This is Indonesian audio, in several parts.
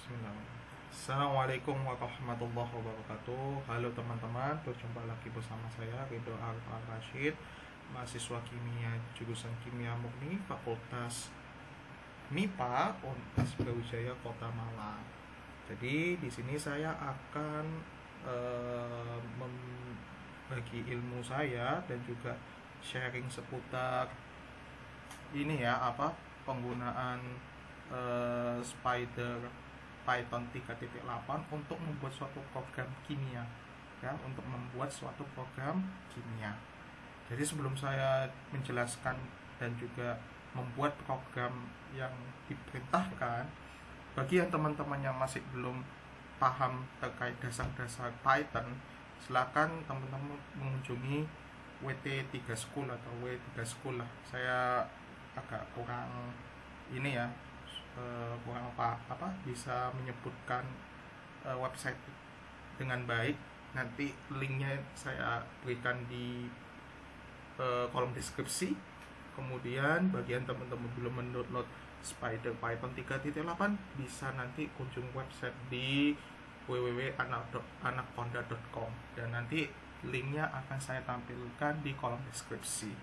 Bismillahirrahmanirrahim. Assalamualaikum warahmatullahi wabarakatuh. Halo teman-teman, berjumpa lagi bersama saya Ridho Arif Al-Rashid, mahasiswa kimia jurusan Kimia Murni Fakultas MIPA Universitas Brawijaya Kota Malang. Jadi di sini saya akan membagi ilmu saya dan juga sharing seputar ini ya, penggunaan Spider Python 3.8 untuk membuat suatu program kimia, ya, untuk membuat suatu program kimia. Jadi sebelum saya menjelaskan dan juga membuat program yang diperintahkan, bagi yang teman-teman yang masih belum paham terkait dasar-dasar Python, silakan teman-teman mengunjungi WT3 School atau W3 School lah. Saya agak kurang ini ya, kurang bisa menyebutkan website dengan baik. Nanti linknya saya berikan di kolom deskripsi. Kemudian bagian teman-teman belum mendownload Spider Python 3.8 bisa nanti kunjung website di www.anakponda.com dan nanti linknya akan saya tampilkan di kolom deskripsi.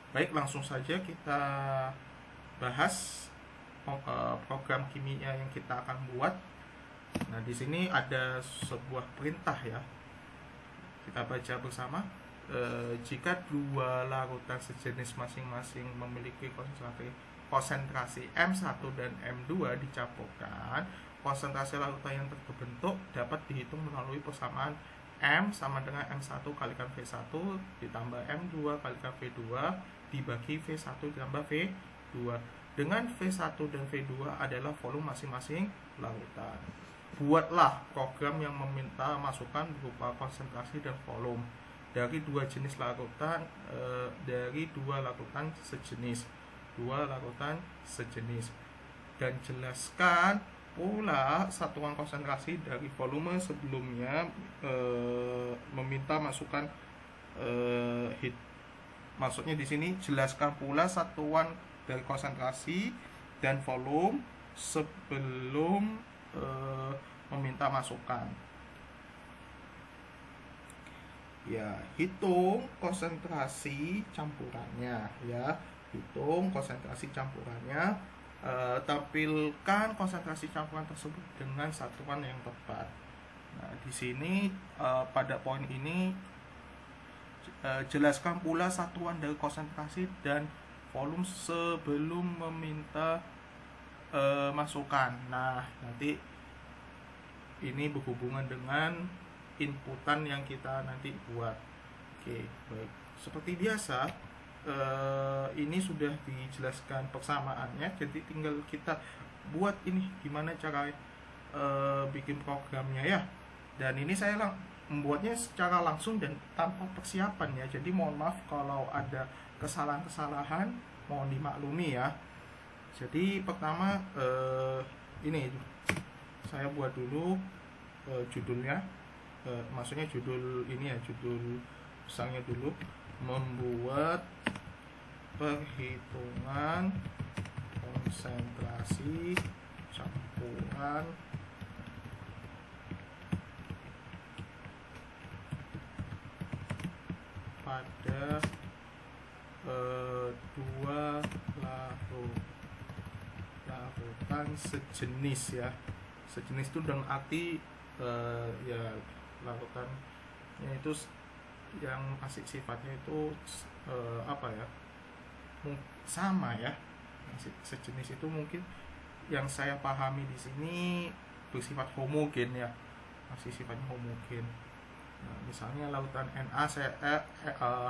Baik, langsung saja kita bahas program kimia yang kita akan buat. Nah, di sini ada sebuah perintah ya. Kita baca bersama. Jika dua larutan sejenis masing-masing memiliki konsentrasi M1 dan M2 dicampurkan, konsentrasi larutan yang terbentuk dapat dihitung melalui persamaan M sama dengan M1 kalikan V1 ditambah M2 kalikan V2 dibagi V1 ditambah V2, dengan V1 dan V2 adalah volume masing-masing larutan. Buatlah program yang meminta masukan berupa konsentrasi dan volume dari dua larutan sejenis, dan jelaskan pula satuan konsentrasi dari volume sebelumnya. Meminta masukan maksudnya di sini jelaskan pula satuan dari konsentrasi dan volume sebelum meminta masukan. Ya, hitung konsentrasi campurannya ya. Tampilkan konsentrasi campuran tersebut dengan satuan yang tepat. Nah, di sini pada poin ini jelaskan pula satuan dari konsentrasi dan volume sebelum meminta masukan. Nah, nanti ini berhubungan dengan inputan yang kita nanti buat. Oke, baik. Seperti biasa, ini sudah dijelaskan persamaannya, jadi tinggal kita buat ini gimana cara bikin programnya ya. Dan ini saya membuatnya secara langsung dan tanpa persiapan ya. Jadi mohon maaf kalau ada kesalahan-kesalahan, mohon dimaklumi ya. Jadi pertama ini saya buat dulu judulnya. Maksudnya judul ini ya, judul besarnya dulu, membuat perhitungan konsentrasi campuran pada dua larutan sejenis ya. Sejenis itu dengan arti ya larutannya itu yang masih sifatnya itu sama ya. Sejenis itu mungkin yang saya pahami di sini bersifat homogen ya, masih sifatnya homogen. Nah, misalnya larutan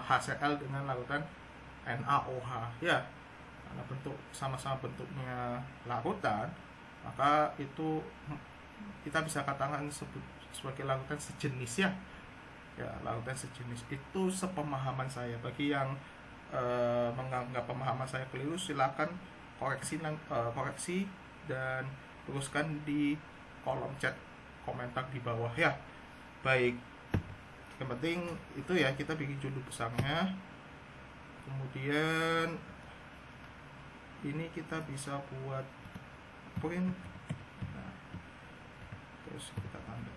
HCl dengan larutan NaOH ya, karena sama-sama bentuknya larutan, maka itu kita bisa katakan sebagai larutan sejenis ya. Ya, larutan sejenis itu sepemahaman saya. Bagi yang menganggap pemahaman saya keliru, silakan koreksi dan teruskan di kolom chat komentar di bawah ya. Baik, yang penting itu ya, kita bikin judul besarnya, kemudian ini kita bisa buat print. Nah, terus kita tanda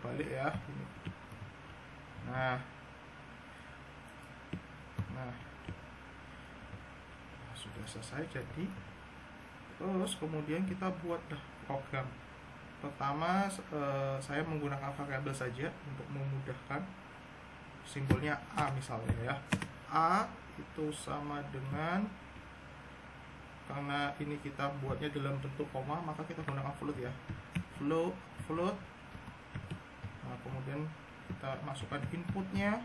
balik ya ini. Nah sudah selesai jadi. Terus kemudian kita buatlah program. Pertama saya menggunakan variabel saja untuk memudahkan. Simbolnya A misalnya ya. A itu sama dengan, karena ini kita buatnya dalam bentuk koma, maka kita gunakan float ya. Float. Nah, kemudian kita masukkan inputnya.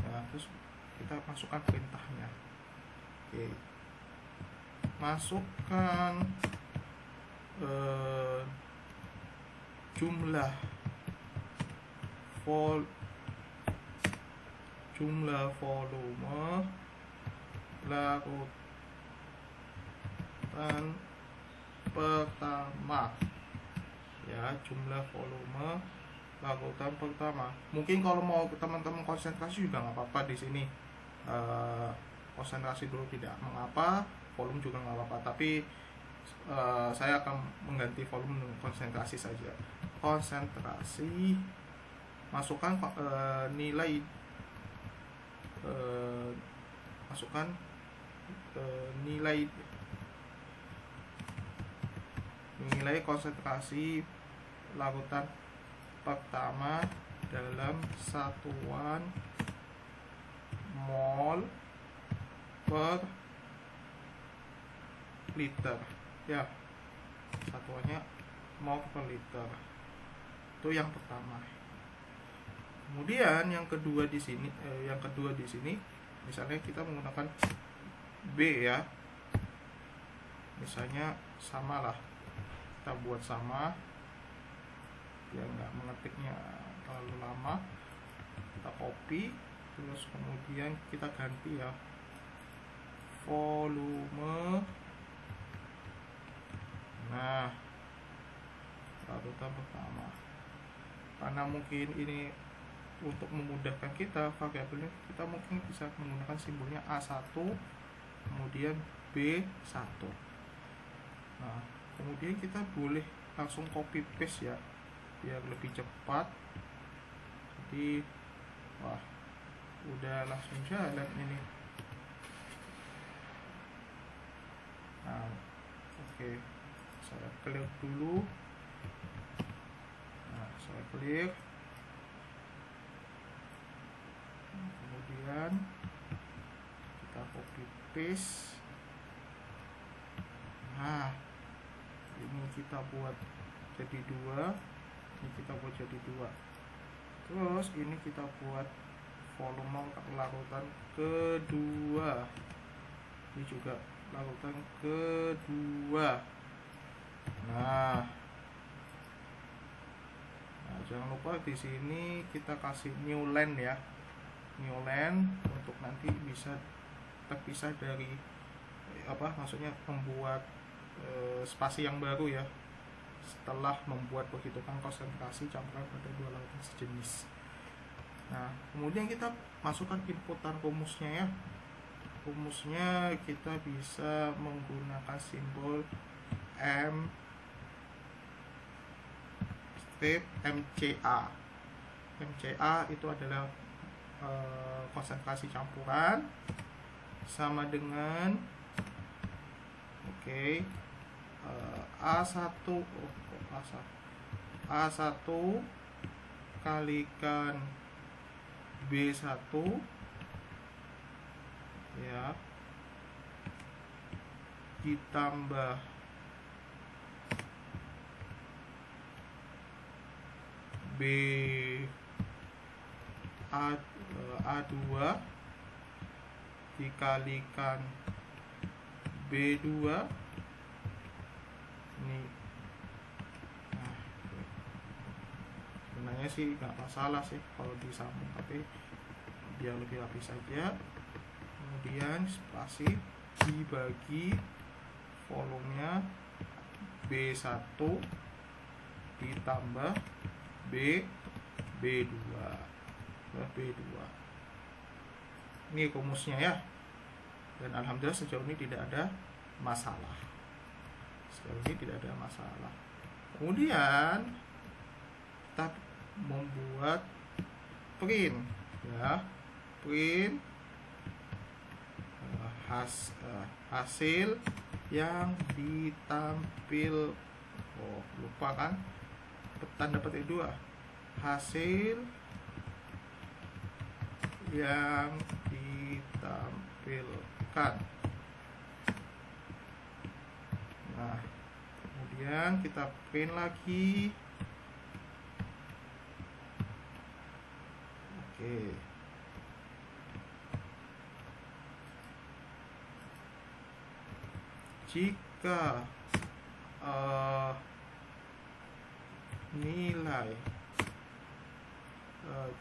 Nah, terus kita masukkan perintahnya. Oke. Masukkan jumlah volume larutan pertama ya, jumlah volume larutan pertama. Mungkin kalau mau teman-teman konsentrasi juga nggak apa-apa di sini, konsentrasi dulu tidak mengapa, volume juga nggak apa-apa, tapi saya akan mengganti volume dengan konsentrasi saja. Konsentrasi, masukkan nilai nilai konsentrasi larutan pertama dalam satuan mol per liter ya, satuannya mol per liter. Itu yang pertama. Kemudian yang kedua di sini, misalnya kita menggunakan B ya, misalnya sama lah, kita buat sama biar nggak mengetiknya terlalu lama. Kita copy, terus kemudian kita ganti ya, volume. Nah, larutan pertama. Karena mungkin ini untuk memudahkan kita variabelnya, kita mungkin bisa menggunakan simbolnya A1 kemudian B1. Nah, kemudian kita boleh langsung copy paste ya biar lebih cepat. Jadi wah, udah langsung jalan ini. Nah, oke. Saya clear dulu. Nah, saya clear. Kemudian kita copy paste. Nah, ini kita buat jadi 2, ini kita buat jadi 2. Terus ini kita buat volume larutan kedua, ini juga larutan kedua. Nah, jangan lupa di sini kita kasih new line ya, new line untuk nanti bisa terpisah dari maksudnya membuat spasi yang baru ya setelah membuat perhitungan konsentrasi campuran pada dua larutan sejenis. Nah, kemudian kita masukkan inputan rumusnya ya. Rumusnya kita bisa menggunakan simbol MCA. MCA itu adalah konsentrasi campuran sama dengan A1 kalikan B1 ya ditambah A2 dikalikan B2 ini. Nah, sebenarnya sih nggak masalah sih kalau disambung, tapi biar lebih rapi saja. Kemudian spasi dibagi volumenya B1 ditambah B2. Ini rumusnya ya. Dan alhamdulillah sejauh ini tidak ada masalah. Kemudian kita membuat print ya, print hasil yang ditampil, lupa kan tanda petik 2, hasil yang ditampilkan. Nah, kemudian kita print lagi. Oke. Jika nilai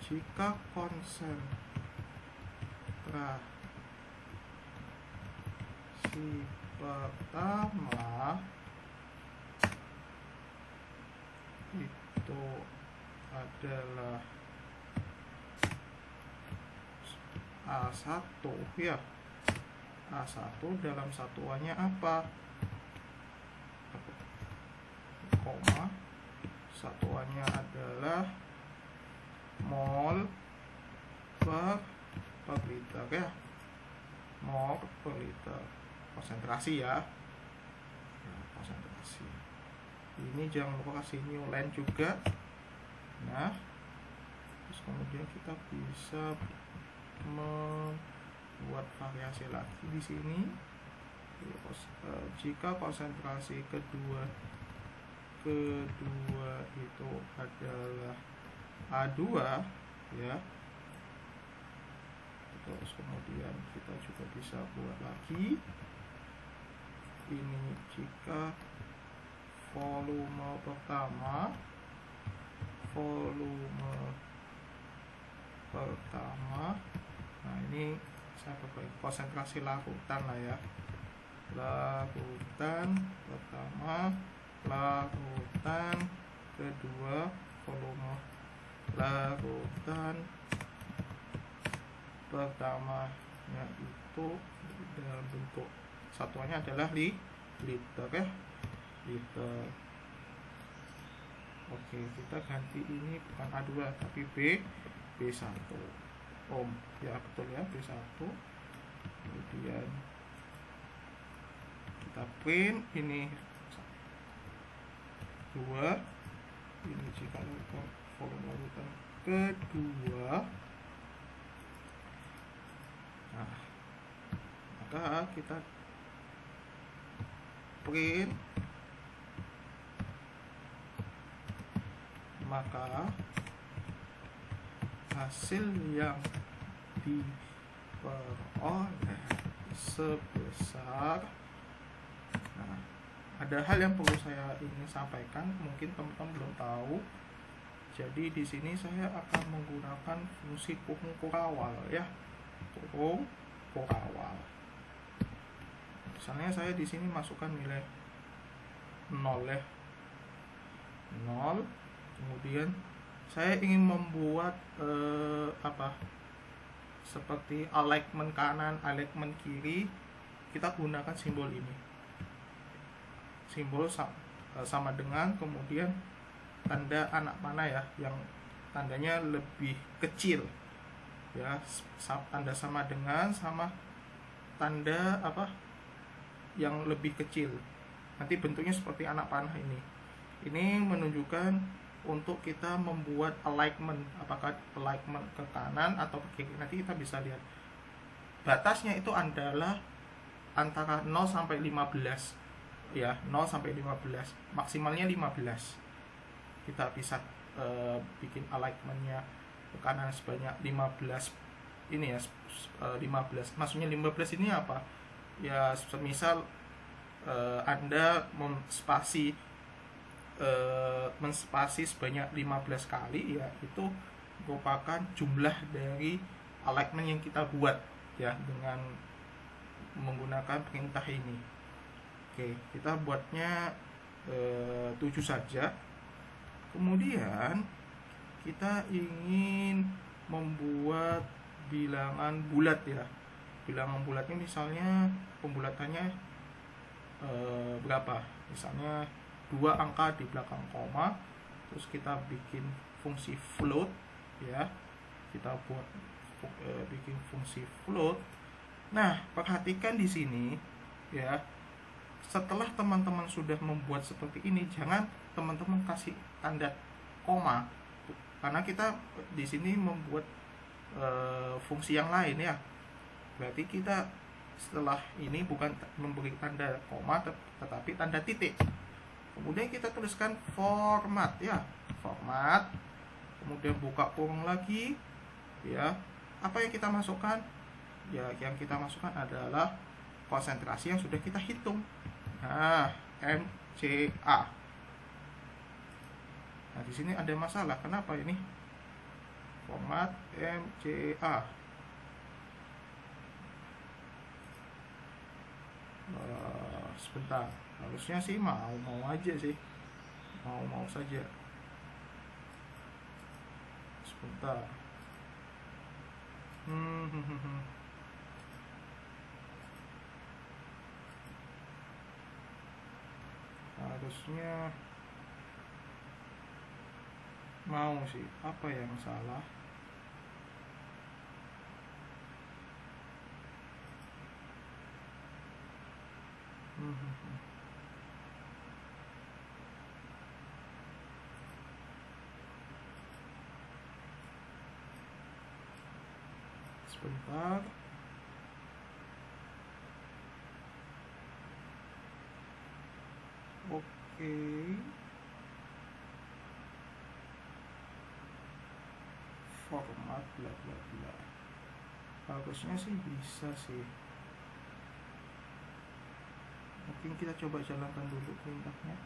jika konsentrasi pertama itu adalah A1 ya, A1 dalam satuannya apa? Koma, satuannya adalah mol per liter ya, mol per liter, konsentrasi ya, konsentrasi. Ini jangan lupa kasih new line juga. Nah, terus kemudian kita bisa membuat variasi lagi di sini. Jika konsentrasi kedua itu adalah A2 ya, terus kemudian kita juga bisa buat lagi ini jika volume pertama nah ini saya pakai konsentrasi larutan lah ya, larutan pertama, larutan kedua, volume larutan pertamanya itu dalam bentuk satuannya adalah liter ya, liter. Oke, kita ganti ini bukan A2 tapi B1 ohm ya, betul ya, B1. Kemudian kita print ini 2, ini jika volume larutan kedua. Nah, maka kita print, maka hasil yang diperoleh sebesar. Nah, ada hal yang perlu saya ingin sampaikan, mungkin teman-teman belum tahu. Jadi di sini saya akan menggunakan fungsi kurung Kurawal ya, kurung Kurawal. Misalnya saya di sini masukkan nilai 0 ya, 0. Kemudian saya ingin membuat seperti alignment kanan, alignment kiri. Kita gunakan simbol ini, simbol sama dengan kemudian tanda anak panah ya, yang tandanya lebih kecil ya, tanda sama dengan sama tanda yang lebih kecil. Nanti bentuknya seperti anak panah ini. Ini menunjukkan untuk kita membuat alignment, apakah alignment ke kanan atau ke kiri. Nanti kita bisa lihat batasnya itu adalah antara 0 sampai 15 ya, 0 sampai 15, maksimalnya 15. Kita bisa bikin alignmentnya ke kanan sebanyak 15 ini ya, 15. Maksudnya 15 ini apa ya, semisal Anda menspasi sebanyak 15 kali ya, itu merupakan jumlah dari alignment yang kita buat ya dengan menggunakan perintah ini. Oke, kita buatnya 7 saja. Kemudian kita ingin membuat bilangan bulat ya. Bilangan bulatnya misalnya pembulatannya berapa? Misalnya 2 angka di belakang koma, terus kita bikin fungsi float ya, kita buat bikin fungsi float. Nah, perhatikan di sini ya, setelah teman-teman sudah membuat seperti ini, jangan teman-teman kasih tanda koma, karena kita di sini membuat fungsi yang lain ya. Berarti kita setelah ini bukan memberi tanda koma, tetapi tanda titik. Kemudian kita tuliskan format ya, format. Kemudian buka kurung lagi ya. Apa yang kita masukkan? Ya, yang kita masukkan adalah konsentrasi yang sudah kita hitung. Nah, MCA. Nah, di sini ada masalah. Kenapa ini? Format MCA. Sebentar, harusnya sih mau aja sih, mau saja. Sebentar. Harusnya mau sih, apa yang salah? Sebentar. Oke. Format bla bla bla. Harusnya sih bisa sih. Mungkin kita coba jalankan dulu perintahnya.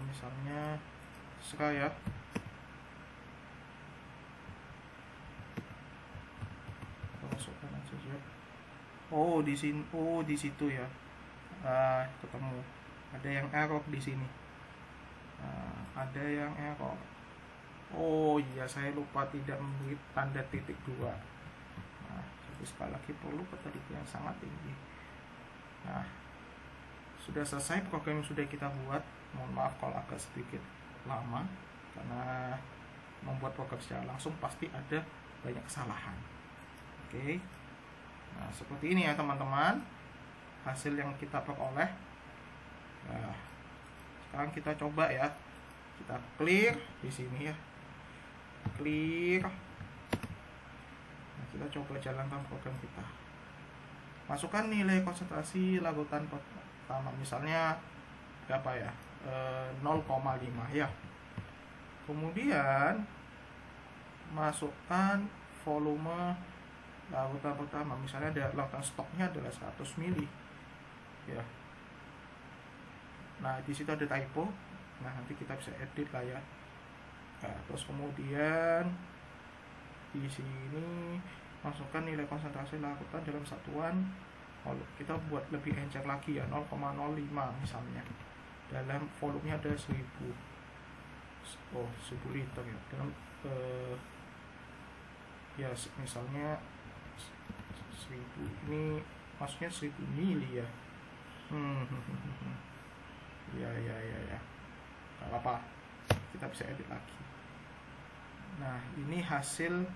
Misalnya terserah ya. Masukkan aja ya. Oh, di sini. Oh, di situ ya. Ketemu. Ada yang error di sini. Ada yang error. Oh iya, saya lupa tidak memberi tanda titik 2. Nah, jadi sekali lagi perlu ketelitian yang sangat tinggi. Nah, sudah selesai program yang sudah kita buat. Mohon maaf kalau agak sedikit lama, karena membuat program secara langsung pasti ada banyak kesalahan. Oke. Nah, seperti ini ya teman-teman, hasil yang kita peroleh. Nah, sekarang kita coba ya, kita clear di sini ya, clear. Nah, kita coba jalankan program kita. Masukkan nilai konsentrasi larutan pertama, misalnya berapa ya, 0,5 ya. Kemudian masukkan volume larutan pertama, misalnya larutan stoknya adalah 100 mili ya. Nah, di situ ada typo. Nah, nanti kita bisa edit lah ya. Nah, terus kemudian di sini masukkan nilai konsentrasi larutan dalam satuan. Kita buat lebih encer lagi ya, 0,05 misalnya. Dalam volumenya ada 1000 liter ya. Dalam ya misalnya 1000, ini maksudnya 1000 mili ya. Ya. Gak apa-apa, kita bisa edit lagi. Nah, ini hasil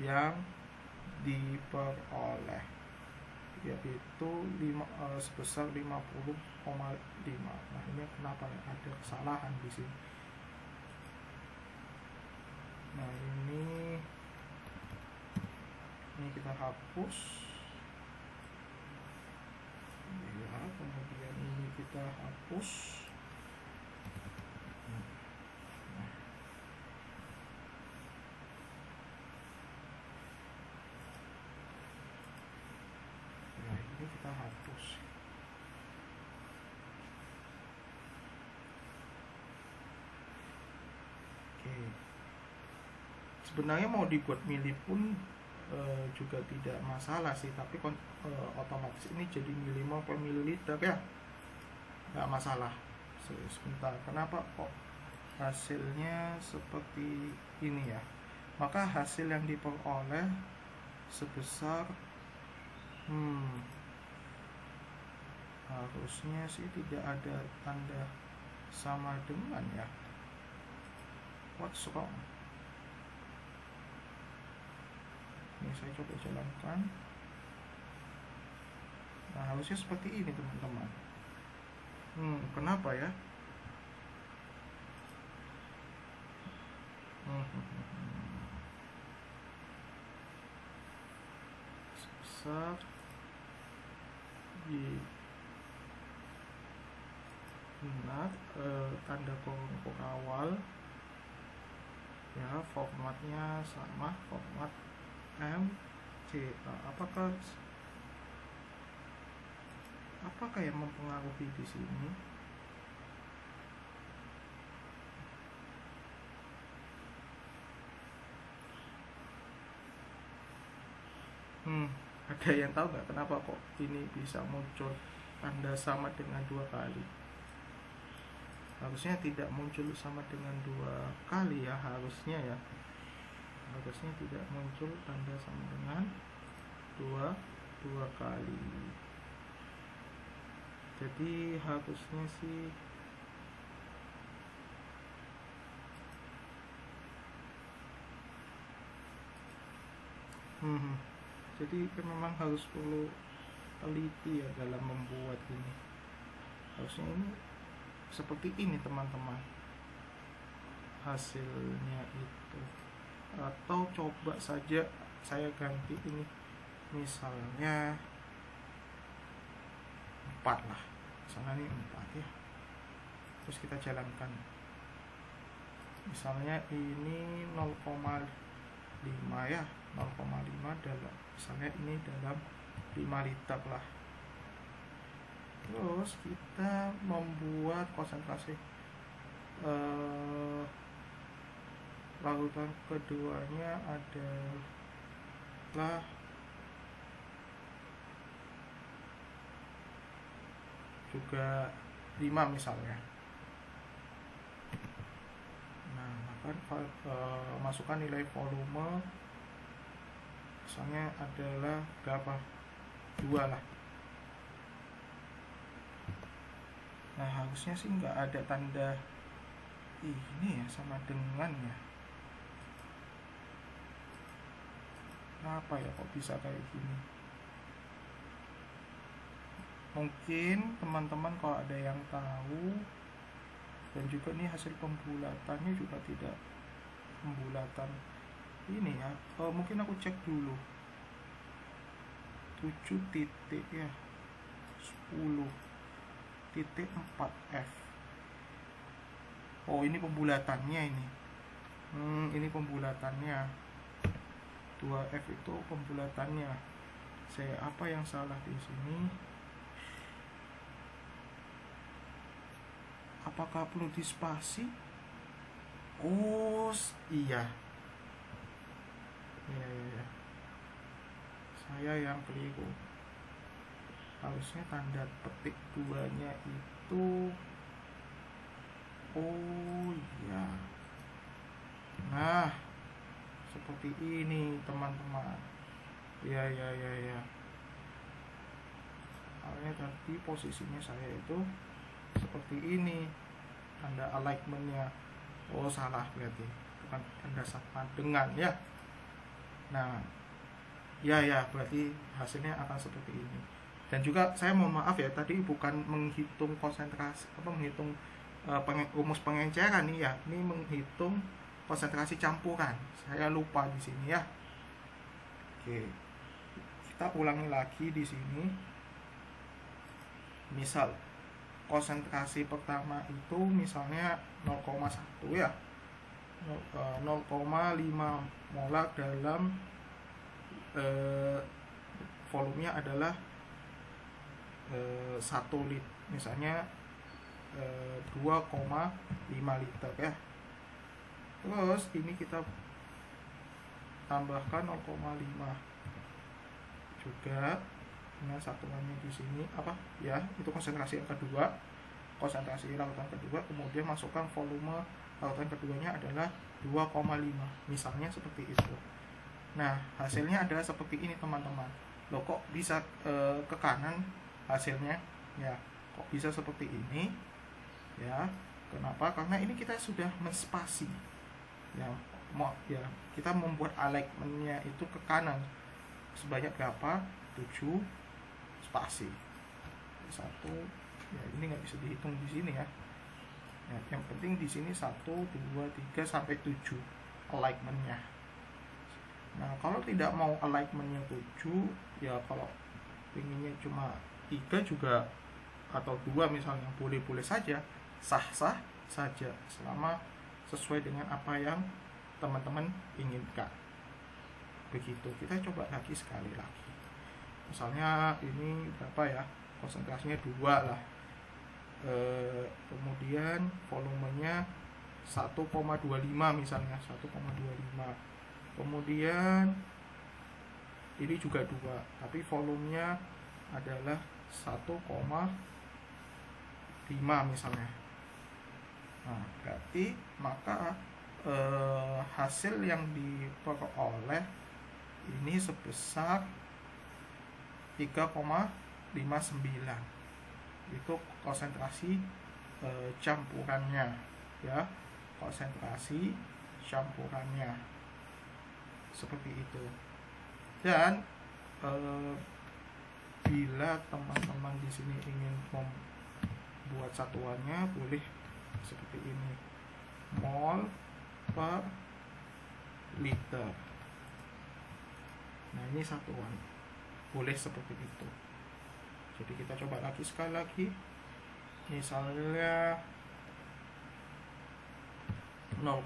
yang diperoleh, yaitu sebesar 50,5. Nah, ini kenapa ya ada kesalahan di sini. Nah, ini kita hapus ya, kemudian ini kita hapus. Nah, ini kita hapus. Oke. Sebenarnya mau dibuat mili pun juga tidak masalah sih, tapi otomatis ini jadi milimol per mililiter ya, nggak masalah. Sebentar, kenapa kok hasilnya seperti ini ya? Maka hasil yang diperoleh sebesar Harusnya sih tidak ada tanda sama dengan ya. What's wrong? Ini saya coba jalankan. Nah, harusnya seperti ini teman-teman. Kenapa ya? Sebesar di benar tanda kurung awal ya, formatnya sama format MCA. Apakah yang mempengaruhi di sini? Ada yang tahu nggak kenapa kok ini bisa muncul tanda sama dengan 2 kali? Harusnya tidak muncul sama dengan 2 kali ya, harusnya ya. Harusnya tidak muncul tanda sama dengan dua kali. Jadi harusnya sih jadi memang harus perlu teliti ya dalam membuat ini. Harusnya ini seperti ini teman-teman hasilnya itu. Atau coba saja saya ganti ini, misalnya 4 lah, misalnya ini 4 ya. Terus kita jalankan, misalnya ini 0,5 ya, 0,5 dalam, misalnya ini dalam 5 liter lah. Terus kita membuat konsentrasi larutan keduanya adalah juga 5 misalnya. Nah, maka masukkan nilai volume misalnya adalah berapa? 2 lah. Nah, harusnya sih nggak ada tanda ini ya sama dengan ya. Kenapa ya kok bisa kayak gini? Mungkin teman-teman kalau ada yang tahu, dan juga nih hasil pembulatannya juga tidak pembulatan ini ya. Mungkin aku cek dulu 7 titik ya, 10.4F. Oh, ini pembulatannya ini. Ini pembulatannya. 2F itu pembulatannya. Apa yang salah di sini? Apakah perlu dispasi? Oh, iya. Iya. Saya yang keliru. Harusnya tanda petik 2-nya itu. Oh iya. Nah, seperti ini teman-teman. Ya. Awalnya tadi posisinya saya itu seperti ini, tanda alignmentnya. Oh, salah berarti, bukan tanda sama dengan ya. Nah, ya berarti hasilnya akan seperti ini. Dan juga saya mohon maaf ya, tadi bukan menghitung konsentrasi, menghitung rumus pengenceran nih ya. Ini menghitung konsentrasi campuran. Saya lupa di sini ya. Oke, kita ulangi lagi di sini. Misal konsentrasi pertama itu misalnya 0,1 ya, 0,5 molar dalam volumenya adalah 1 liter, misalnya 2,5 liter ya. Terus ini kita tambahkan 0,5 juga dengan satuannya di sini apa ya, itu konsentrasi yang kedua, konsentrasi larutan kedua. Kemudian masukkan volume larutan keduanya adalah 2,5 misalnya seperti itu. Nah, hasilnya adalah seperti ini teman-teman. Loh, kok bisa ke kanan hasilnya? Ya, kok bisa seperti ini? Ya, kenapa? Karena ini kita sudah menspasi. Ya, kita membuat alignmentnya itu ke kanan sebanyak berapa? 7 spasi. 1, ya ini nggak bisa dihitung di sini ya. Yang penting di sini 1, 2, 3 sampai 7 alignmentnya. Nah, kalau tidak mau alignmentnya 7, ya kalau pengennya cuma 3 juga atau 2 misalnya, boleh-boleh saja, sah-sah saja selama sesuai dengan apa yang teman-teman inginkan. Begitu. Kita coba lagi sekali lagi. Misalnya ini berapa ya? Konsentrasinya 2 lah. Kemudian volumenya 1,25 misalnya, 1,25. Kemudian ini juga 2, tapi volumenya adalah 1,5 misalnya. Nah, berarti maka hasil yang diperoleh ini sebesar 3,59. Itu konsentrasi campurannya ya, konsentrasi campurannya seperti itu. Dan bila teman-teman di sini ingin membuat satuannya, boleh seperti ini, mol per liter. Nah, ini satuan, boleh seperti itu. Jadi kita coba lagi sekali lagi. Misalnya 0,5.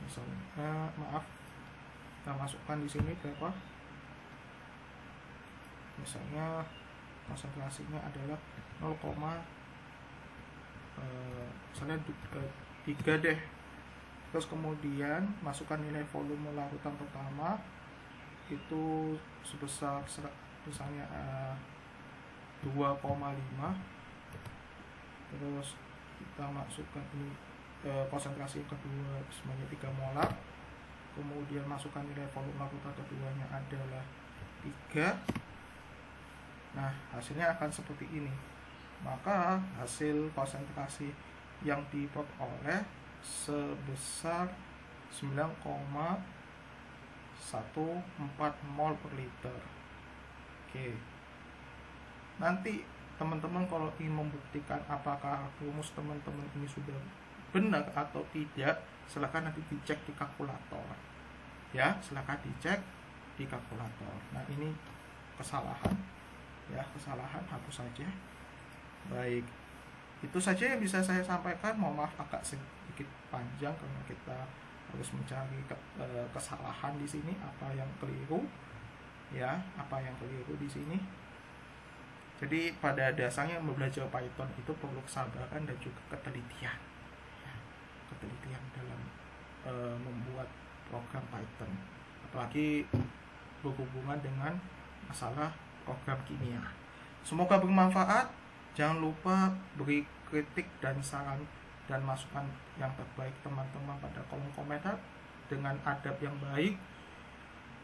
Misalnya, maaf, kita masukkan di sini berapa? Misalnya konsentrasinya adalah 3 deh. Terus kemudian masukkan nilai volume larutan pertama itu sebesar misalnya 2,5. terus kita masukkan ini konsentrasi kedua sebanyak 3 molar, kemudian masukkan nilai volume larutan keduanya adalah 3. Nah, hasilnya akan seperti ini. Maka hasil konsentrasi yang diperoleh sebesar 9,14 mol per liter. Oke. Nanti teman-teman kalau ingin membuktikan apakah rumus teman-teman ini sudah benar atau tidak, silakan nanti dicek di kalkulator. Ya, silakan dicek di kalkulator. Nah, ini kesalahan. Ya, kesalahan, hapus saja. Baik, itu saja yang bisa saya sampaikan. Mohon maaf agak sedikit panjang karena kita harus mencari kesalahan di sini, apa yang keliru, ya, apa yang keliru di sini. Jadi pada dasarnya belajar Python itu perlu kesabaran dan juga ketelitian, ya, ketelitian dalam membuat program Python, apalagi berhubungan dengan masalah program kimia. Semoga bermanfaat. Jangan lupa beri kritik dan saran dan masukan yang terbaik teman-teman pada kolom komentar dengan adab yang baik.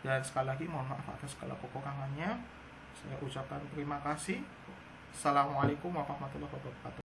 Dan sekali lagi mohon maaf atas segala kekurangannya. Saya ucapkan terima kasih. Assalamualaikum warahmatullahi wabarakatuh.